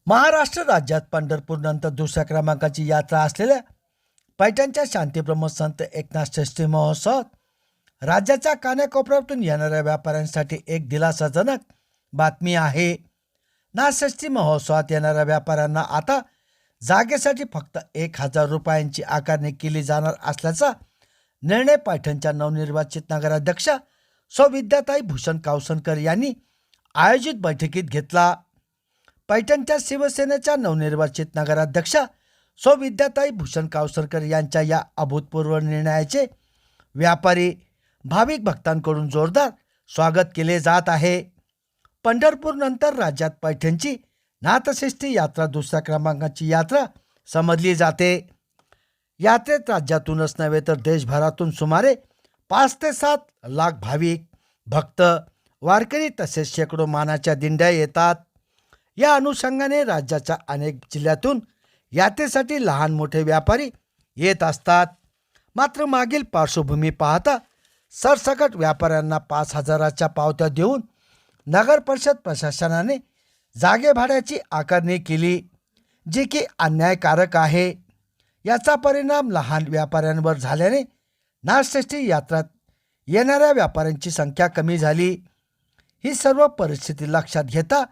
महाराष्ट्र राज्यात पंढरपूरनंतर दुसऱ्या क्रमांकाची यात्रा असलेल्या पैठणच्या शांतीब्रह्म संत एकनाथ षष्ठी महोत्सवात राज्याच्या कानाकोपऱ्यातून येणाऱ्या व्यापाऱ्यांसाठी एक दिलासाजनक बातमी आहे. नाथषष्ठी महोत्सवात येणाऱ्या व्यापाऱ्यांना आता जागेसाठी फक्त 1,000 रुपयांची आकारणी केली जाणार असल्याचा निर्णय पैठणच्या नवनिर्वाचित नगराध्यक्षा सौ विद्याताई भूषण कावसनकर यांनी आयोजित बैठकीत घेतला. पैठणच्या शिवसेनेच्या नवनिर्वाचित नगराध्यक्षा सौ विद्याताई भूषण कावसनकर यांच्या या अभूतपूर्व निर्णयाचे व्यापारी भाविक भक्तांकडून जोरदार स्वागत केले जात आहे. पंढरपूरनंतर राज्यात पैठणची नाथषष्ठी यात्रा दुसऱ्या क्रमांकाची यात्रा समजली जाते. यात्रेत राज्यातूनच नव्हे तर देशभरातून सुमारे 5 ते 7 लाख भाविक भक्त वारकरी तसेच शेकडो मानाच्या दिंड्या येतात. या अनुषंगाने राज्याच्या अनेक जिल्ह्यातून यात्रेसाठी लहान मोठे व्यापारी येत असतात. मात्र मागील पार्श्वभूमी पाहता सरसकट व्यापाऱ्यांना 5,000च्या पावत्या देऊन नगर परिषद प्रशासनाने जागे भाड्याची आकारणी केली, जी की अन्यायकारक आहे. याचा परिणाम लहान व्यापाऱ्यांवर झाल्याने नाथषष्ठी यात्रात येणाऱ्या व्यापाऱ्यांची संख्या कमी झाली. ही सर्व परिस्थिती लक्षात घेता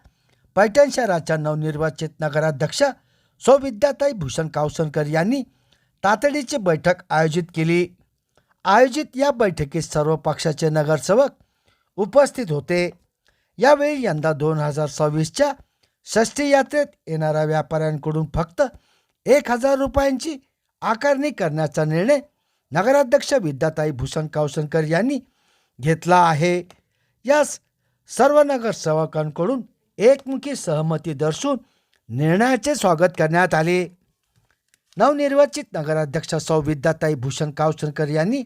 पैठण शहराच्या नवनिर्वाचित नगराध्यक्षा सौ विद्याताई भूषण कावसनकर यांनी तातडीची बैठक आयोजित केली. आयोजित या बैठकीत सर्व पक्षाचे नगरसेवक उपस्थित होते. यावेळी यंदा 2026च्या षष्ठी यात्रेत येणाऱ्या व्यापाऱ्यांकडून फक्त 1,000 रुपयांची आकारणी करण्याचा निर्णय नगराध्यक्ष विद्याताई भूषण कावसनकर यांनी घेतला आहे. यास सर्व नगरसेवकांकडून एकमुखी सहमती दर्शवून निर्णयाचे स्वागत करण्यात आले. नवनिर्वाचित नगराध्यक्षा सौ विद्याताई भूषण कावसनकर यांनी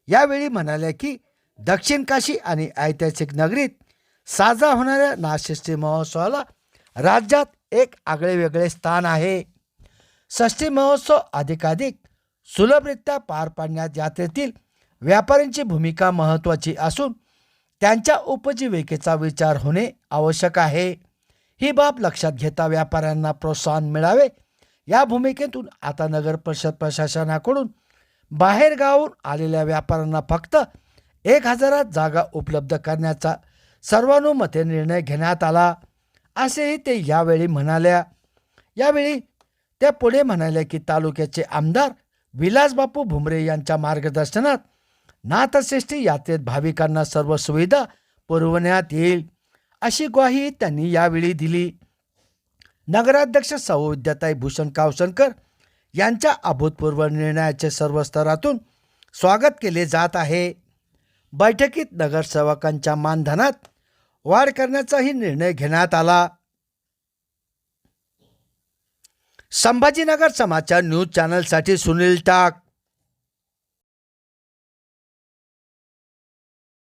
यावेळी म्हणाले की दक्षिण काशी आणि ऐतिहासिक नगरीत साजरा होणाऱ्या नाथषष्ठी महोत्सवाला राज्यात एक आगळेवेगळे स्थान आहे. षष्ठी महोत्सव अधिकाधिक सुलभरित्या पार पाडण्यात यात्रेतील व्यापाऱ्यांची भूमिका महत्त्वाची असून त्यांच्या उपजीविकेचा विचार होणे आवश्यक आहे. ही बाब लक्षात घेता व्यापाऱ्यांना प्रोत्साहन मिळावे या भूमिकेतून आता नगर परिषद प्रशासनाकडून बाहेरगावाहून आलेल्या व्यापाऱ्यांना फक्त 1,000 जागा उपलब्ध करण्याचा सर्वानुमते निर्णय घेण्यात आला, असेही ते यावेळी म्हणाल्या. यावेळी त्या पुढे म्हणाल्या की तालुक्याचे आमदार विलासबापू भुमरे यांच्या मार्गदर्शनात नाथषष्ठी यात्रेत भाविकांना सर्व सुविधा पुरवण्यात येईल, अशी ग्वाही त्यांनी यावेळी दिली. नगराध्यक्ष सौ विद्याताई भूषण कावसनकर यांच्या अभूतपूर्व निर्णयाचे सर्व स्तरातून स्वागत केले जात आहे. बैठकीत नगरसेवकांच्या मानधनात वाढ करण्याचाही निर्णय घेण्यात आला. संभाजीनगर समाचार न्यूज चॅनलसाठी सुनील टाक.